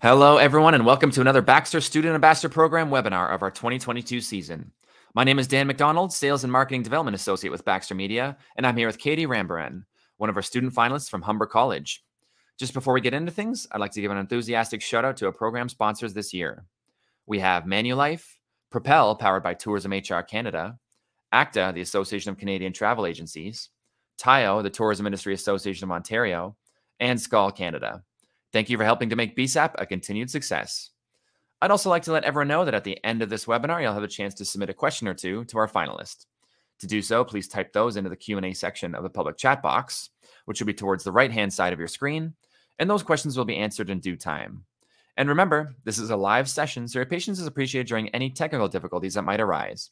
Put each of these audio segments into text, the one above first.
Hello, everyone, and welcome to another Baxter Student Ambassador Program webinar of our 2022 season. My name is Dan McDonald, Sales and Marketing Development Associate with Baxter Media, and I'm here with Katie Rambaran, one of our student finalists from Humber College. Just before we get into things, I'd like to give an enthusiastic shout out to our program sponsors this year. We have Manulife, Propel, powered by Tourism HR Canada, ACTA, the Association of Canadian Travel Agencies, TIO, the Tourism Industry Association of Ontario, and SCAL Canada. Thank you for helping to make BSAP a continued success. I'd also like to let everyone know that at the end of this webinar, you'll have a chance to submit a question or two to our finalists. To do so, please type those into the Q&A section of the public chat box, which will be towards the right-hand side of your screen, and those questions will be answered in due time. And remember, this is a live session, so your patience is appreciated during any technical difficulties that might arise.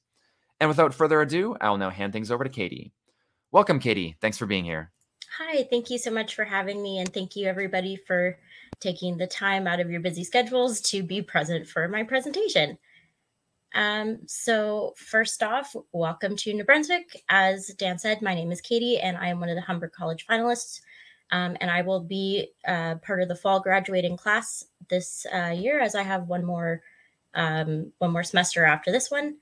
And without further ado, I will now hand things over to Katie. Welcome, Katie. Thanks for being here. Hi, thank you so much for having me, and thank you everybody for taking the time out of your busy schedules to be present for my presentation. So first off, welcome to New Brunswick. As Dan said, my name is Katie, and I am one of the Humber College finalists, and I will be part of the fall graduating class this year, as I have one more semester after this one.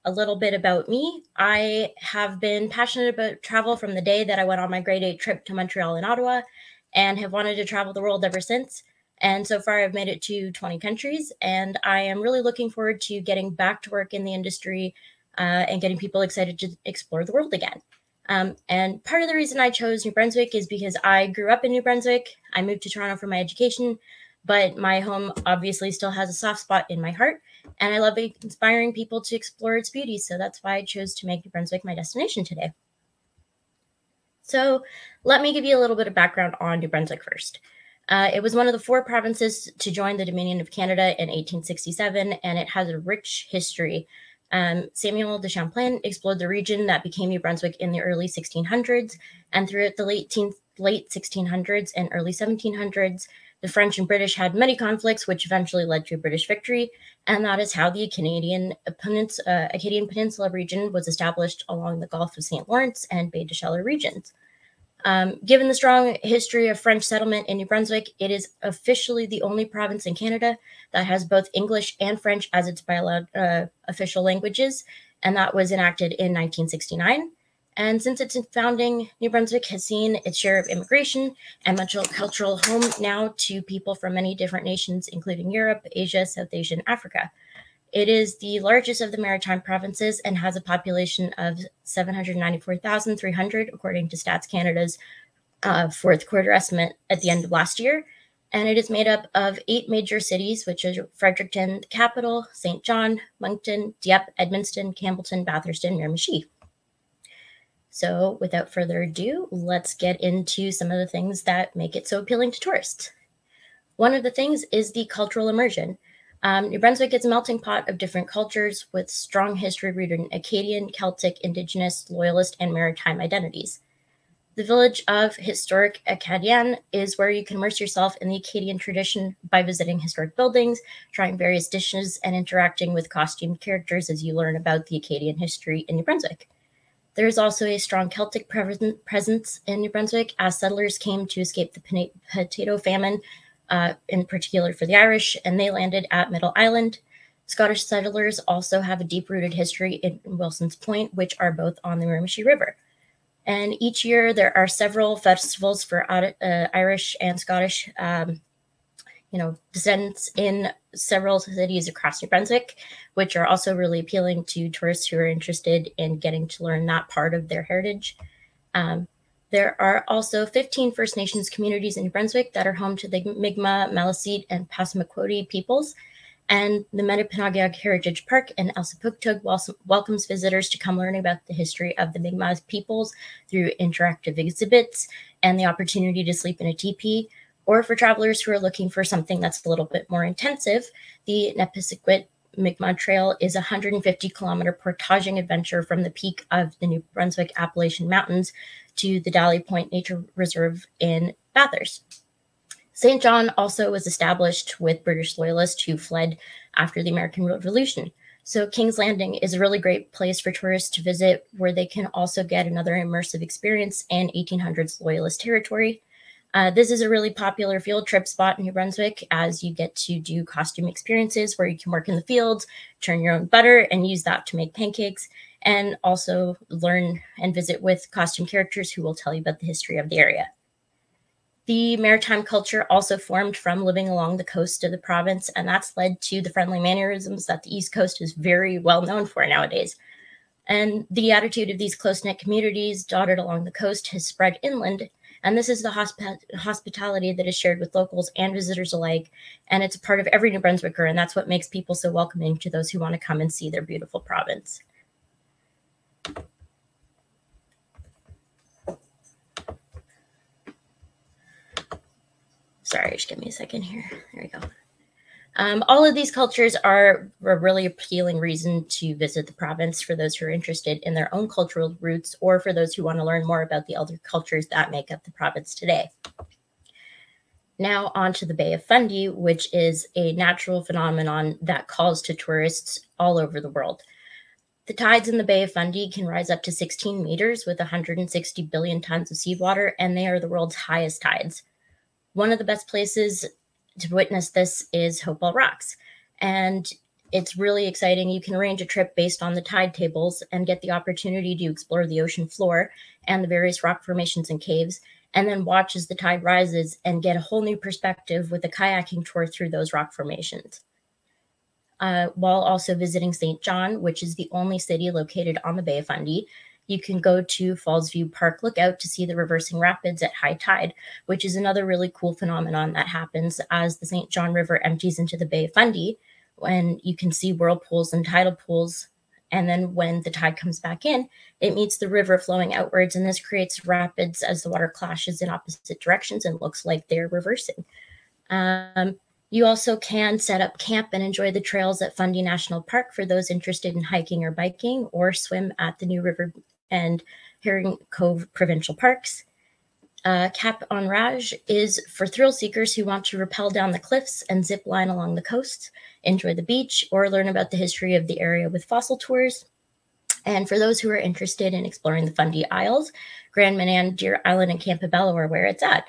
A little bit about me. I have been passionate about travel from the day that I went on my grade 8 trip to Montreal and Ottawa, and have wanted to travel the world ever since. And so far I've made it to 20 countries, and I am really looking forward to getting back to work in the industry and getting people excited to explore the world again. And part of the reason I chose New Brunswick is because I grew up in New Brunswick. I moved to Toronto for my education, but my home obviously still has a soft spot in my heart, and I love inspiring people to explore its beauty. So that's why I chose to make New Brunswick my destination today. So let me give you a little bit of background on New Brunswick first. It was one of the 4 provinces to join the Dominion of Canada in 1867, and it has a rich history. Samuel de Champlain explored the region that became New Brunswick in the early 1600s, and throughout the late 1600s and early 1700s, the French and British had many conflicts, which eventually led to a British victory, and that is how the Acadian Peninsula region was established along the Gulf of St. Lawrence and Bay de Chaleur regions. Given the strong history of French settlement in New Brunswick, it is officially the only province in Canada that has both English and French as its official languages, and that was enacted in 1969. And since its founding, New Brunswick has seen its share of immigration and multicultural home now to people from many different nations, including Europe, Asia, South Asia, and Africa. It is the largest of the maritime provinces and has a population of 794,300, according to Stats Canada's fourth quarter estimate at the end of last year. And it is made up of 8 major cities, which are Fredericton, the capital, St. John, Moncton, Dieppe, Edmundston, Campbellton, Bathurst, and Miramichi. So without further ado, let's get into some of the things that make it so appealing to tourists. One of the things is the cultural immersion. New Brunswick is a melting pot of different cultures with strong history rooted in Acadian, Celtic, Indigenous, Loyalist, and maritime identities. The village of historic Acadian is where you can immerse yourself in the Acadian tradition by visiting historic buildings, trying various dishes, and interacting with costumed characters as you learn about the Acadian history in New Brunswick. There is also a strong Celtic presence in New Brunswick as settlers came to escape the potato famine, in particular for the Irish, and they landed at Middle Island. Scottish settlers also have a deep-rooted history in Wilson's Point, which are both on the Miramichi River. And each year there are several festivals for Irish and Scottish descendants in several cities across New Brunswick, which are also really appealing to tourists who are interested in getting to learn that part of their heritage. There are also 15 First Nations communities in New Brunswick that are home to the Mi'kmaq, Maliseet, and Passamaquoddy peoples. And the Metapenaugiag Heritage Park in Elsipogtog welcomes visitors to come learn about the history of the Mi'kmaq peoples through interactive exhibits and the opportunity to sleep in a teepee. Or for travelers who are looking for something that's a little bit more intensive, the Nepisiguit Mi'kmaq Trail is a 150-kilometer portaging adventure from the peak of the New Brunswick Appalachian Mountains to the Dally Point Nature Reserve in Bathurst. St. John also was established with British loyalists who fled after the American Revolution. So King's Landing is a really great place for tourists to visit, where they can also get another immersive experience in 1800s loyalist territory. This is a really popular field trip spot in New Brunswick, as you get to do costume experiences where you can work in the fields, churn your own butter, and use that to make pancakes, and also learn and visit with costume characters who will tell you about the history of the area. The maritime culture also formed from living along the coast of the province, and that's led to the friendly mannerisms that the East Coast is very well known for nowadays. And the attitude of these close-knit communities dotted along the coast has spread inland, and this is the hospitality that is shared with locals and visitors alike, and it's a part of every New Brunswicker, and that's what makes people so welcoming to those who want to come and see their beautiful province. Sorry, just give me a second here. There we go. All of these cultures are a really appealing reason to visit the province for those who are interested in their own cultural roots, or for those who want to learn more about the other cultures that make up the province today. Now on to the Bay of Fundy, which is a natural phenomenon that calls to tourists all over the world. The tides in the Bay of Fundy can rise up to 16 meters with 160 billion tons of seawater, and they are the world's highest tides. One of the best places to witness this is Hopewell Rocks, and it's really exciting. You can arrange a trip based on the tide tables and get the opportunity to explore the ocean floor and the various rock formations and caves, and then watch as the tide rises and get a whole new perspective with a kayaking tour through those rock formations. While also visiting St. John, which is the only city located on the Bay of Fundy, you can go to Falls View Park Lookout to see the reversing rapids at high tide, which is another really cool phenomenon that happens as the St. John River empties into the Bay of Fundy, when you can see whirlpools and tidal pools. And then when the tide comes back in, it meets the river flowing outwards, and this creates rapids as the water clashes in opposite directions and looks like they're reversing. You also can set up camp and enjoy the trails at Fundy National Park for those interested in hiking or biking, or swim at the New River and Herring Cove Provincial Parks. Cap en Rage is for thrill seekers who want to rappel down the cliffs and zip line along the coast, enjoy the beach, or learn about the history of the area with fossil tours. And for those who are interested in exploring the Fundy Isles, Grand Manan, Deer Island, and Campobello are where it's at.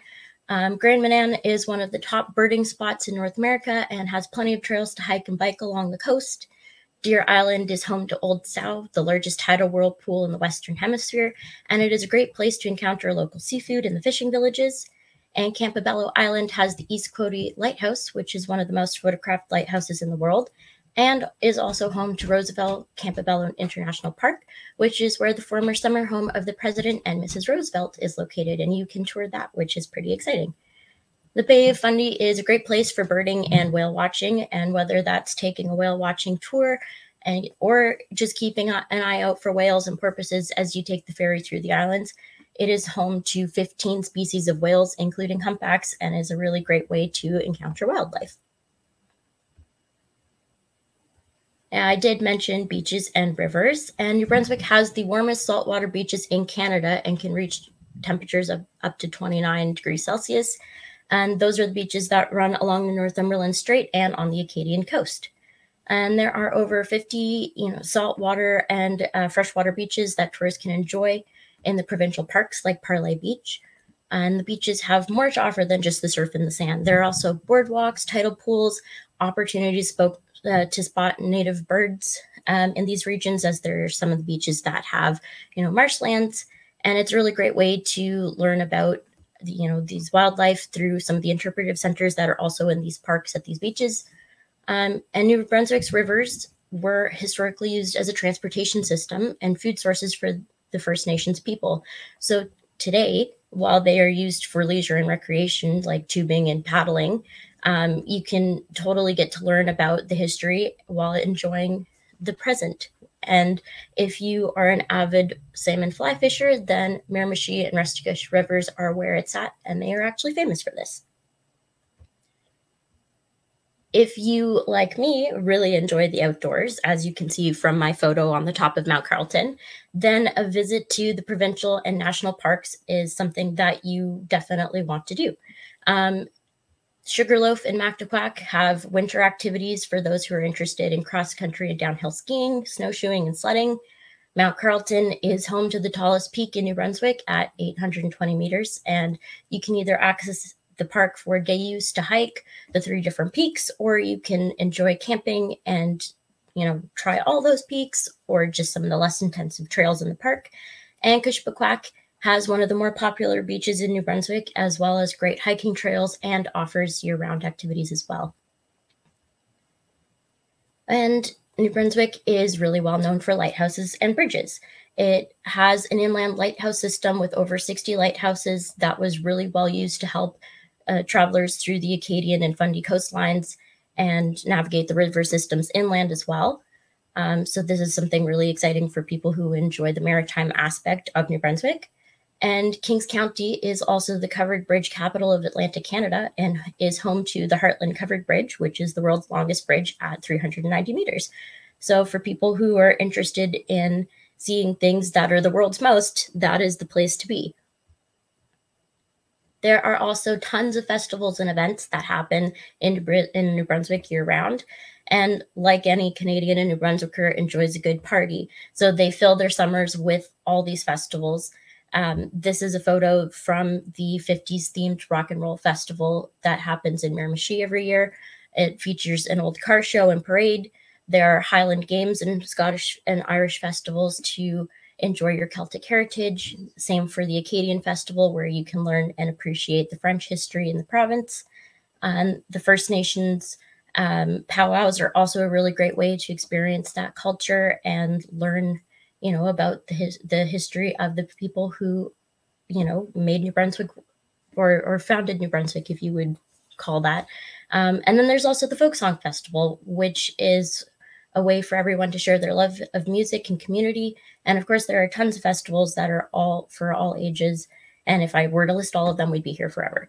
Grand Manan is one of the top birding spots in North America and has plenty of trails to hike and bike along the coast. Deer Island is home to Old Sow, the largest tidal whirlpool in the Western Hemisphere, and it is a great place to encounter local seafood in the fishing villages. And Campobello Island has the East Coady Lighthouse, which is one of the most photographed lighthouses in the world, and is also home to Roosevelt Campobello International Park, which is where the former summer home of the President and Mrs. Roosevelt is located, and you can tour that, which is pretty exciting. The Bay of Fundy is a great place for birding and whale watching, and whether that's taking a whale watching tour or just keeping an eye out for whales and porpoises as you take the ferry through the islands, it is home to 15 species of whales, including humpbacks, and is a really great way to encounter wildlife. I did mention beaches and rivers, and New Brunswick has the warmest saltwater beaches in Canada and can reach temperatures of up to 29 degrees Celsius. And those are the beaches that run along the Northumberland Strait and on the Acadian coast. And there are over 50, saltwater and freshwater beaches that tourists can enjoy in the provincial parks like Parlay Beach. And the beaches have more to offer than just the surf and the sand. There are also boardwalks, tidal pools, opportunities to spot native birds in these regions, as there are some of the beaches that have, marshlands. And it's a really great way to learn about, these wildlife through some of the interpretive centers that are also in these parks at these beaches. And New Brunswick's rivers were historically used as a transportation system and food sources for the First Nations people. So today, while they are used for leisure and recreation, like tubing and paddling, you can totally get to learn about the history while enjoying the present. And if you are an avid salmon fly fisher, then Miramichi and Restigouche rivers are where it's at, and they are actually famous for this. If you, like me, really enjoy the outdoors, as you can see from my photo on the top of Mount Carleton, then a visit to the provincial and national parks is something that you definitely want to do. Sugarloaf and Mactaquac have winter activities for those who are interested in cross-country and downhill skiing, snowshoeing, and sledding. Mount Carlton is home to the tallest peak in New Brunswick at 820 meters, and you can either access the park for day use to hike the 3 different peaks, or you can enjoy camping and, try all those peaks or just some of the less intensive trails in the park. And Cushbequack has one of the more popular beaches in New Brunswick, as well as great hiking trails, and offers year-round activities as well. And New Brunswick is really well known for lighthouses and bridges. It has an inland lighthouse system with over 60 lighthouses that was really well used to help travelers through the Acadian and Fundy coastlines and navigate the river systems inland as well. So this is something really exciting for people who enjoy the maritime aspect of New Brunswick. And Kings County is also the covered bridge capital of Atlantic Canada and is home to the Heartland Covered Bridge, which is the world's longest bridge at 390 meters. So for people who are interested in seeing things that are the world's most, that is the place to be. There are also tons of festivals and events that happen in New Brunswick year-round. And like any Canadian, a New Brunswicker enjoys a good party. So they fill their summers with all these festivals. This is a photo from the 50s themed rock and roll festival that happens in Miramichi every year. It features an old car show and parade. There are Highland games and Scottish and Irish festivals to enjoy your Celtic heritage. Same for the Acadian Festival, where you can learn and appreciate the French history in the province. The First Nations powwows are also a really great way to experience that culture and learn about the history of the people who, made New Brunswick or founded New Brunswick, if you would call that. And then there's also the Folk Song Festival, which is a way for everyone to share their love of music and community. And of course, there are tons of festivals that are all for all ages. And if I were to list all of them, we'd be here forever.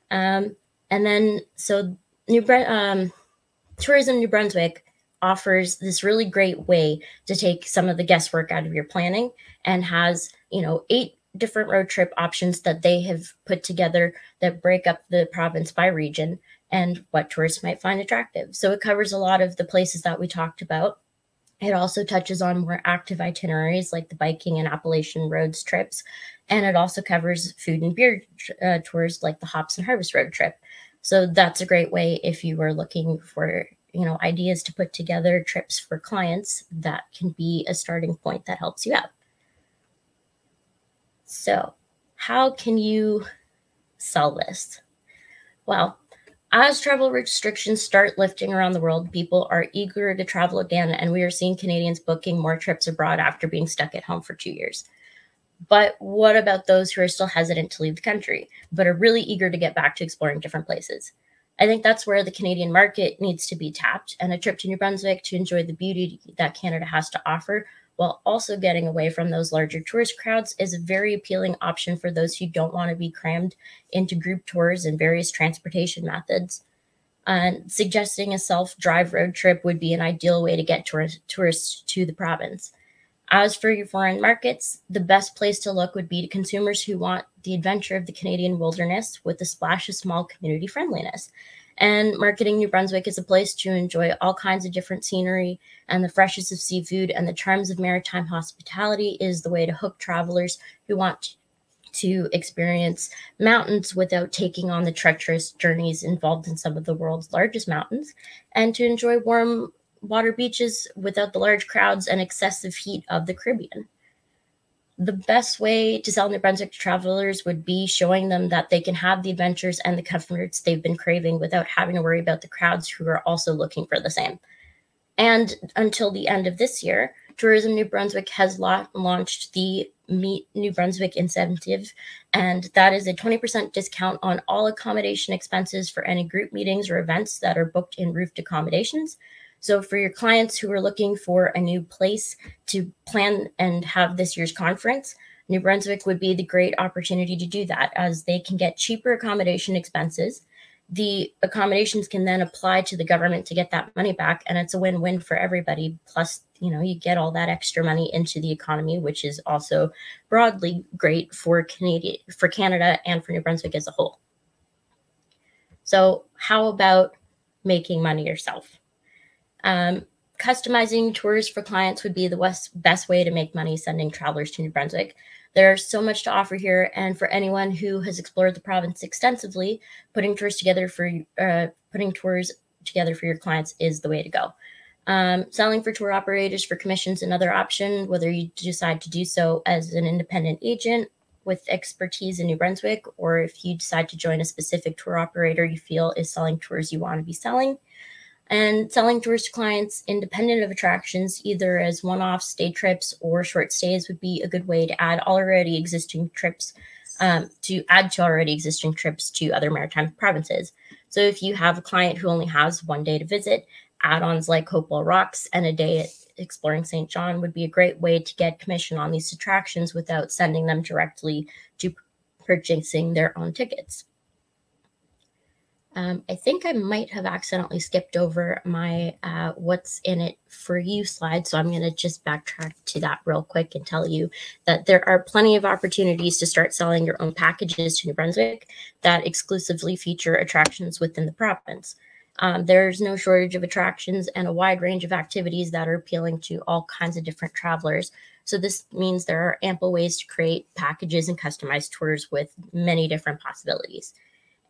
And then, so Tourism New Brunswick offers this really great way to take some of the guesswork out of your planning, and has 8 different road trip options that they have put together that break up the province by region and what tourists might find attractive. So it covers a lot of the places that we talked about. It also touches on more active itineraries like the biking and Appalachian Roads trips, and it also covers food and beer tours like the Hops and Harvest Road trip. So that's a great way if you are looking for ideas to put together trips for clients. That can be a starting point that helps you out. So how can you sell this? Well, as travel restrictions start lifting around the world, people are eager to travel again, and we are seeing Canadians booking more trips abroad after being stuck at home for 2 years. But what about those who are still hesitant to leave the country, but are really eager to get back to exploring different places? I think that's where the Canadian market needs to be tapped, and a trip to New Brunswick to enjoy the beauty that Canada has to offer, while also getting away from those larger tourist crowds, is a very appealing option for those who don't want to be crammed into group tours and various transportation methods. Suggesting a self-drive road trip would be an ideal way to get tourists to the province. As for your foreign markets, the best place to look would be to consumers who want the adventure of the Canadian wilderness with a splash of small community friendliness. And marketing New Brunswick is a place to enjoy all kinds of different scenery, and the freshness of seafood and the charms of maritime hospitality is the way to hook travelers who want to experience mountains without taking on the treacherous journeys involved in some of the world's largest mountains, and to enjoy warm water beaches without the large crowds and excessive heat of the Caribbean. The best way to sell New Brunswick to travelers would be showing them that they can have the adventures and the comforts they've been craving without having to worry about the crowds who are also looking for the same. And until the end of this year, Tourism New Brunswick has launched the Meet New Brunswick incentive, and that is a 20% discount on all accommodation expenses for any group meetings or events that are booked in roofed accommodations. So for your clients who are looking for a new place to plan and have this year's conference, New Brunswick would be the great opportunity to do that, as they can get cheaper accommodation expenses. The accommodations can then apply to the government to get that money back, and it's a win-win for everybody. Plus, you get all that extra money into the economy, which is also broadly great for Canada and for New Brunswick as a whole. So how about making money yourself? customizing tours for clients would be the best way to make money sending travelers to New Brunswick. There's so much to offer here, and for anyone who has explored the province extensively, putting tours together for your clients is the way to go. Selling for tour operators for commissions another option, whether you decide to do so as an independent agent with expertise in New Brunswick, or if you decide to join a specific tour operator you feel is selling tours you want to be selling. And selling tours to clients independent of attractions, either as one-offs, day trips, or short stays, would be a good way to add already existing trips to other maritime provinces. So if you have a client who only has one day to visit, add-ons like Hopewell Rocks and a day at exploring St. John would be a great way to get commission on these attractions without sending them directly to purchasing their own tickets. I think I might have accidentally skipped over my what's in it for you slide, so I'm going to just backtrack to that real quick and tell you that there are plenty of opportunities to start selling your own packages to New Brunswick that exclusively feature attractions within the province. There's no shortage of attractions and a wide range of activities that are appealing to all kinds of different travelers. So this means there are ample ways to create packages and customize tours with many different possibilities.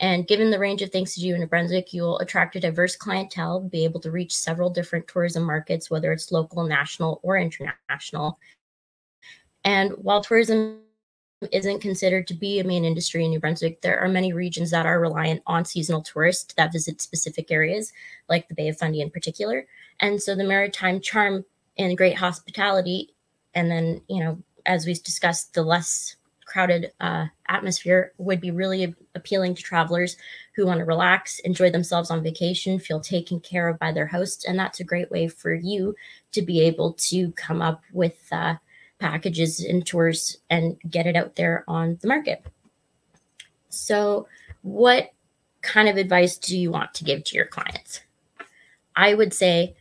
And given the range of things to do in New Brunswick, you'll attract a diverse clientele, be able to reach several different tourism markets, whether it's local, national, or international. And while tourism isn't considered to be a main industry in New Brunswick, there are many regions that are reliant on seasonal tourists that visit specific areas, like the Bay of Fundy in particular. And so the maritime charm and great hospitality, and then, as we discussed, the less crowded atmosphere would be really appealing to travelers who want to relax, enjoy themselves on vacation, feel taken care of by their hosts. And that's a great way for you to be able to come up with packages and tours and get it out there on the market. So what kind of advice do you want to give to your clients? I would say,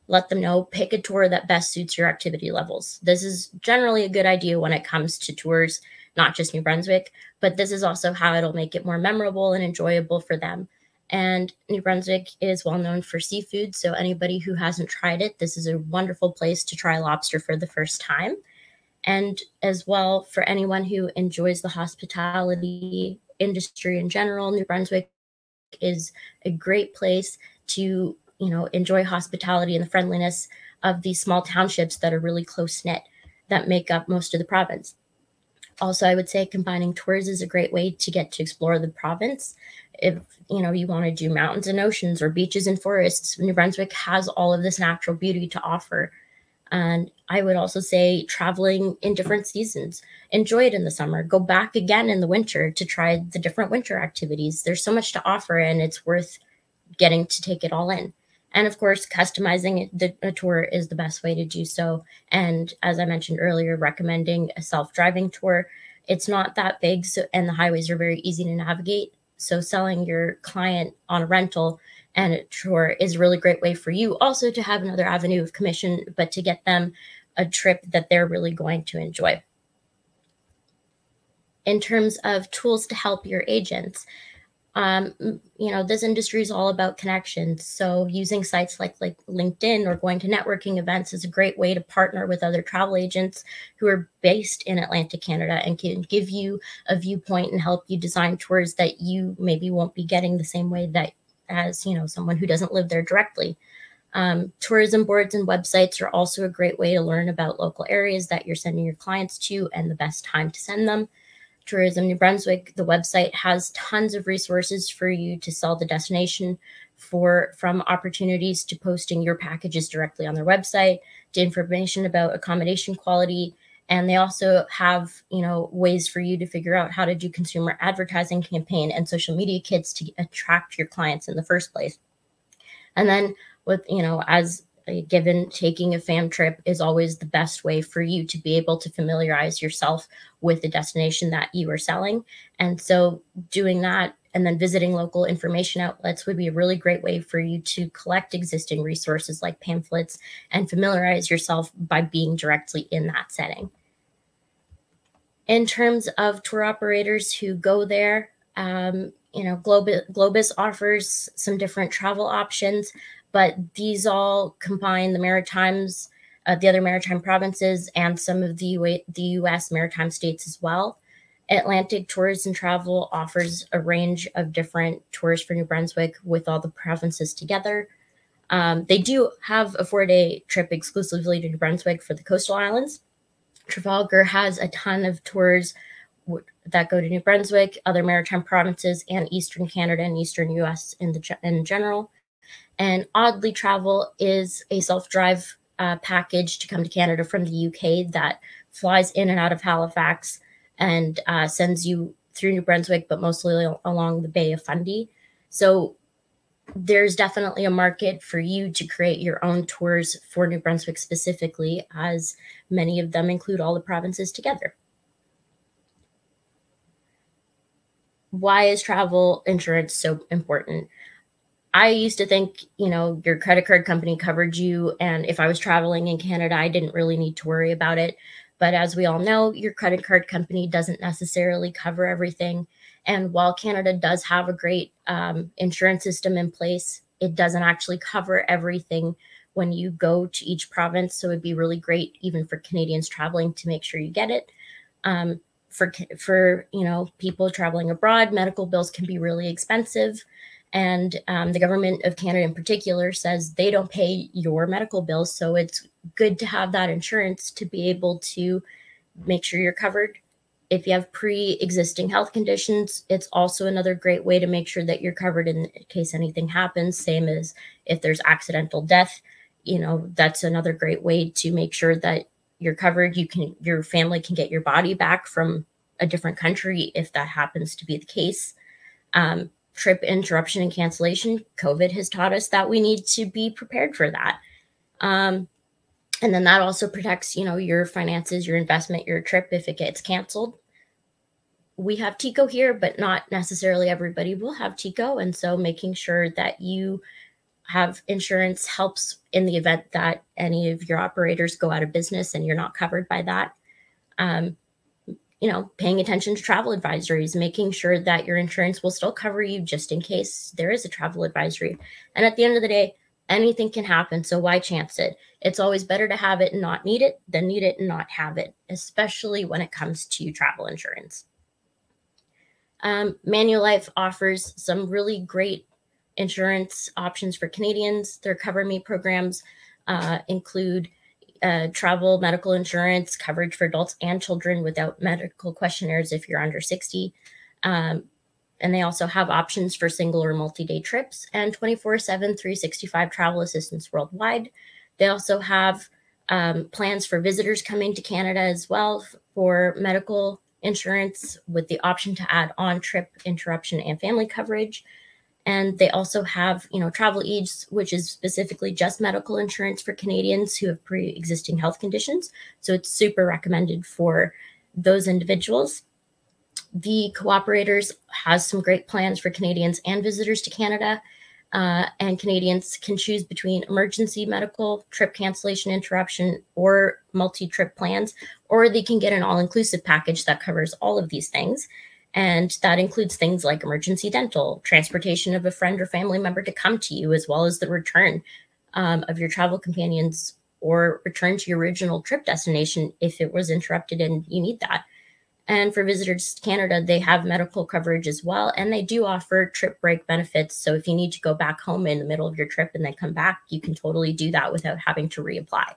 let them know, pick a tour that best suits your activity levels. This is generally a good idea when it comes to tours, not just New Brunswick, but this is also how it'll make it more memorable and enjoyable for them. And New Brunswick is well known for seafood, so anybody who hasn't tried it, this is a wonderful place to try lobster for the first time. And as well, for anyone who enjoys the hospitality industry in general, New Brunswick is a great place to enjoy hospitality and the friendliness of these small townships that are really close-knit that make up most of the province. Also, I would say combining tours is a great way to get to explore the province. If you want to do mountains and oceans or beaches and forests, New Brunswick has all of this natural beauty to offer. And I would also say traveling in different seasons. Enjoy it in the summer. Go back again in the winter to try the different winter activities. There's so much to offer, and it's worth getting to take it all in. And of course, customizing a tour is the best way to do so. And as I mentioned earlier, recommending a self-driving tour. It's not that big, and the highways are very easy to navigate. So selling your client on a rental and a tour is a really great way for you also to have another avenue of commission, but to get them a trip that they're really going to enjoy. In terms of tools to help your agents, this industry is all about connections. So using sites like LinkedIn or going to networking events is a great way to partner with other travel agents who are based in Atlantic Canada and can give you a viewpoint and help you design tours that you maybe won't be getting the same way that as someone who doesn't live there directly. Tourism boards and websites are also a great way to learn about local areas that you're sending your clients to and the best time to send them. Tourism New Brunswick, the website has tons of resources for you to sell the destination from opportunities to posting your packages directly on their website to information about accommodation quality. And they also have, ways for you to figure out how to do consumer advertising campaign and social media kits to attract your clients in the first place. And then with, as given, taking a fam trip is always the best way for you to be able to familiarize yourself with the destination that you are selling. And so doing that and then visiting local information outlets would be a really great way for you to collect existing resources like pamphlets and familiarize yourself by being directly in that setting. In terms of tour operators who go there, Globus offers some different travel options, But these all combine the Maritimes, the other maritime provinces, and some of the U.S. maritime states as well. Atlantic Tours and Travel offers a range of different tours for New Brunswick with all the provinces together. They do have a 4-day trip exclusively to New Brunswick for the coastal islands. Trafalgar has a ton of tours that go to New Brunswick, other maritime provinces, and Eastern Canada and Eastern U.S. in general. And Oddly Travel is a self-drive package to come to Canada from the UK that flies in and out of Halifax and sends you through New Brunswick, but mostly along the Bay of Fundy. So there's definitely a market for you to create your own tours for New Brunswick specifically, as many of them include all the provinces together. Why is travel insurance so important? I used to think, your credit card company covered you, and if I was traveling in Canada, I didn't really need to worry about it. But as we all know, your credit card company doesn't necessarily cover everything. And while Canada does have a great insurance system in place, it doesn't actually cover everything when you go to each province. So it'd be really great, even for Canadians traveling, to make sure you get it. For people traveling abroad, medical bills can be really expensive. And the government of Canada in particular says they don't pay your medical bills. So it's good to have that insurance to be able to make sure you're covered. If you have pre-existing health conditions, it's also another great way to make sure that you're covered in case anything happens. Same as if there's accidental death, that's another great way to make sure that you're covered. Your family can get your body back from a different country if that happens to be the case. Trip interruption and cancellation. COVID has taught us that we need to be prepared for that. And then that also protects, your finances, your investment, your trip if it gets canceled. We have TICO here, but not necessarily everybody will have TICO. And so making sure that you have insurance helps in the event that any of your operators go out of business and you're not covered by that. Paying attention to travel advisories, making sure that your insurance will still cover you just in case there is a travel advisory. And at the end of the day, anything can happen. So why chance it? It's always better to have it and not need it than need it and not have it, especially when it comes to travel insurance. Manulife offers some really great insurance options for Canadians. Their Cover Me programs include travel medical insurance, coverage for adults and children without medical questionnaires if you're under 60. And they also have options for single or multi-day trips and 24/7, 365 travel assistance worldwide. They also have plans for visitors coming to Canada as well for medical insurance with the option to add on trip interruption and family coverage. And they also have, Travel Ease, which is specifically just medical insurance for Canadians who have pre-existing health conditions. So it's super recommended for those individuals. The Cooperators has some great plans for Canadians and visitors to Canada. And Canadians can choose between emergency medical, trip cancellation interruption, or multi-trip plans, or they can get an all-inclusive package that covers all of these things. And that includes things like emergency dental, transportation of a friend or family member to come to you, as well as the return of your travel companions or return to your original trip destination if it was interrupted and you need that. And for visitors to Canada, they have medical coverage as well. And they do offer trip break benefits. So if you need to go back home in the middle of your trip and then come back, you can totally do that without having to reapply.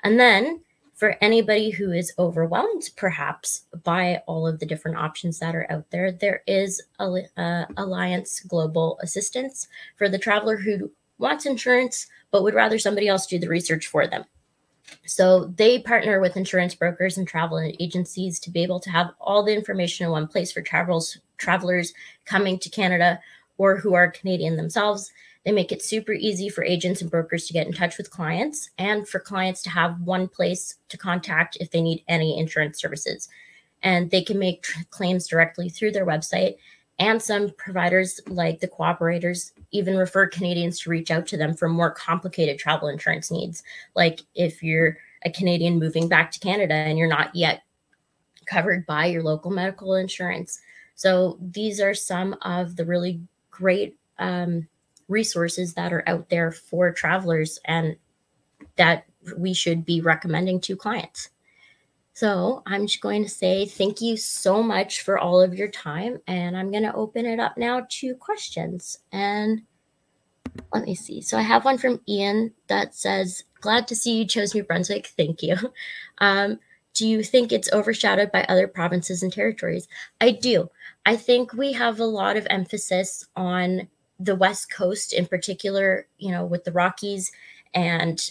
And then for anybody who is overwhelmed, perhaps, by all of the different options that are out there, there is Alliance Global Assistance for the traveler who wants insurance, but would rather somebody else do the research for them. So they partner with insurance brokers and travel agencies to be able to have all the information in one place for travelers coming to Canada or who are Canadian themselves. They make it super easy for agents and brokers to get in touch with clients and for clients to have one place to contact if they need any insurance services. And they can make claims directly through their website. And some providers like the Cooperators even refer Canadians to reach out to them for more complicated travel insurance needs. Like if you're a Canadian moving back to Canada and you're not yet covered by your local medical insurance. So these are some of the really great resources that are out there for travelers and that we should be recommending to clients. So I'm just going to say thank you so much for all of your time, and I'm going to open it up now to questions. And let me see. So I have one from Ian that says, glad to see you chose New Brunswick. Thank you. Do you think it's overshadowed by other provinces and territories? I do. I think we have a lot of emphasis on the West Coast in particular, with the Rockies and,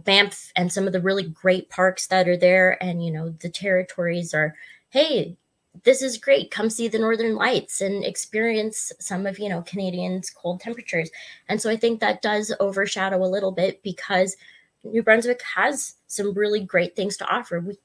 Banff and some of the really great parks that are there. And, the territories are, hey, this is great. Come see the Northern Lights and experience some of, Canadians' cold temperatures. And so I think that does overshadow a little bit because New Brunswick has some really great things to offer. We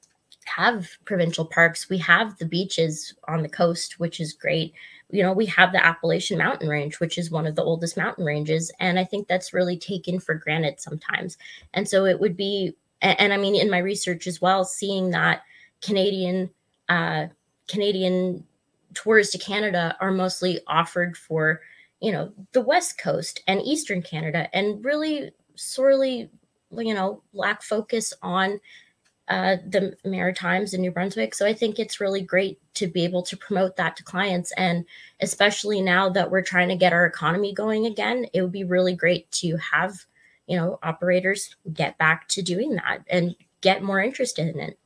have provincial parks. We have the beaches on the coast, which is great. We have the Appalachian Mountain Range, which is one of the oldest mountain ranges. And I think that's really taken for granted sometimes. And so it would be, and I mean, in my research as well, seeing that Canadian tours to Canada are mostly offered for, the West Coast and Eastern Canada, and really sorely, lack focus on the Maritimes in New Brunswick. So I think it's really great to be able to promote that to clients. And especially now that we're trying to get our economy going again, it would be really great to have, operators get back to doing that and get more interested in it.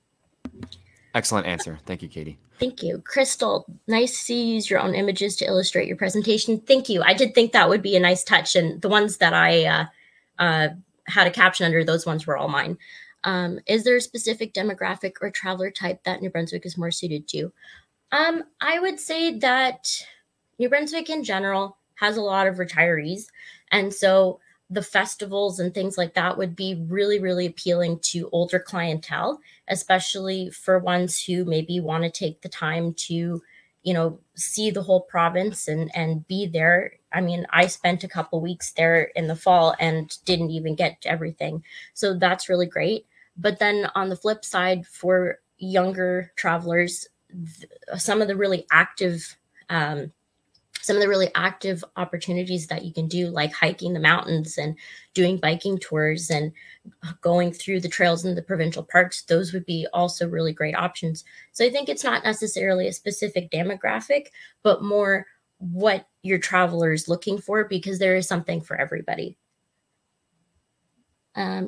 Excellent answer. Thank you, Katie. Thank you. Crystal, nice to see you use your own images to illustrate your presentation. Thank you. I did think that would be a nice touch. And the ones that I had a caption under, those ones were all mine. Is there a specific demographic or traveler type that New Brunswick is more suited to? I would say that New Brunswick in general has a lot of retirees. And so the festivals and things like that would be really, really appealing to older clientele, especially for ones who maybe want to take the time to, see the whole province and be there. I mean, I spent a couple weeks there in the fall and didn't even get to everything. So that's really great. But then on the flip side, for younger travelers, some of the really active opportunities that you can do, like hiking the mountains and doing biking tours and going through the trails in the provincial parks, those would be also really great options. So I think it's not necessarily a specific demographic, but more what your traveler is looking for, because there is something for everybody.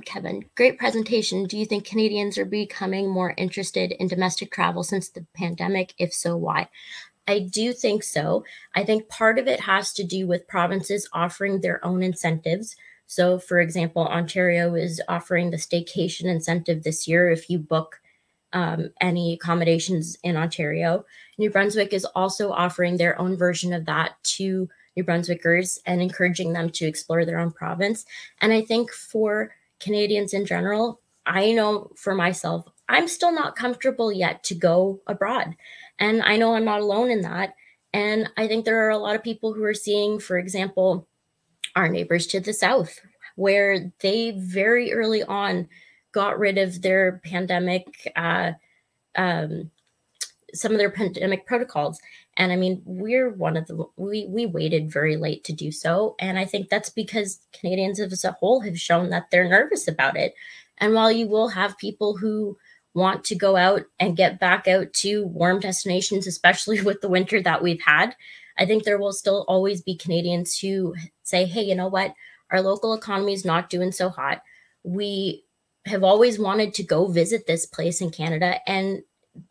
Kevin, great presentation. Do you think Canadians are becoming more interested in domestic travel since the pandemic? If so, why? I do think so. I think part of it has to do with provinces offering their own incentives. So, for example, Ontario is offering the staycation incentive this year if you book any accommodations in Ontario. New Brunswick is also offering their own version of that to New Brunswickers and encouraging them to explore their own province. And I think for Canadians in general, I know for myself, I'm still not comfortable yet to go abroad. And I know I'm not alone in that. And I think there are a lot of people who are seeing, for example, our neighbors to the south, where they very early on got rid of their pandemic, some of their pandemic protocols. And I mean, we're one of the, we waited very late to do so. And I think that's because Canadians as a whole have shown that they're nervous about it. And while you will have people who want to go out and get back out to warm destinations, especially with the winter that we've had, I think there will still always be Canadians who say, hey, you know what? Our local economy is not doing so hot. We have always wanted to go visit this place in Canada. And,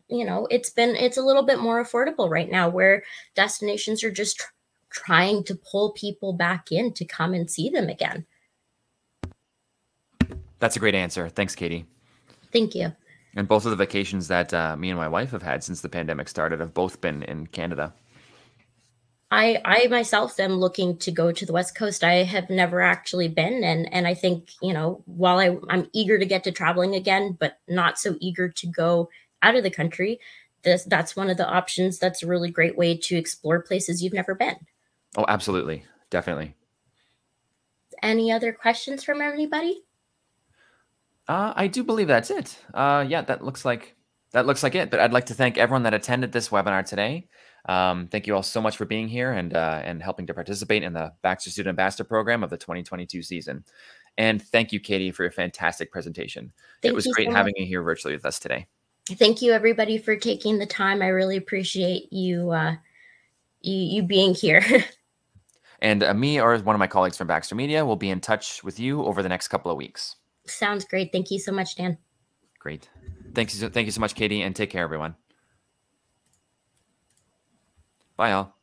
you know, it's a little bit more affordable right now, where destinations are just trying to pull people back in to come and see them again. That's a great answer. Thanks, Katie. Thank you. And both of the vacations that me and my wife have had since the pandemic started have both been in Canada. I myself am looking to go to the West Coast. I have never actually been. And I think, you know, while I'm eager to get to traveling again, but not so eager to go out of the country, that's one of the options. That's a really great way to explore places you've never been. Oh, absolutely. Definitely. Any other questions from anybody? I do believe that's it. Yeah, that looks like it. But I'd like to thank everyone that attended this webinar today. Thank you all so much for being here and helping to participate in the Baxter Student Ambassador Program of the 2022 season. And thank you, Katie, for your fantastic presentation. It was great having you here virtually with us today. Thank you, everybody, for taking the time. I really appreciate you you being here. And me or one of my colleagues from Baxter Media will be in touch with you over the next couple of weeks. Sounds great. Thank you so much, Dan. Great. Thank you so much, Katie, and take care, everyone. Bye, all.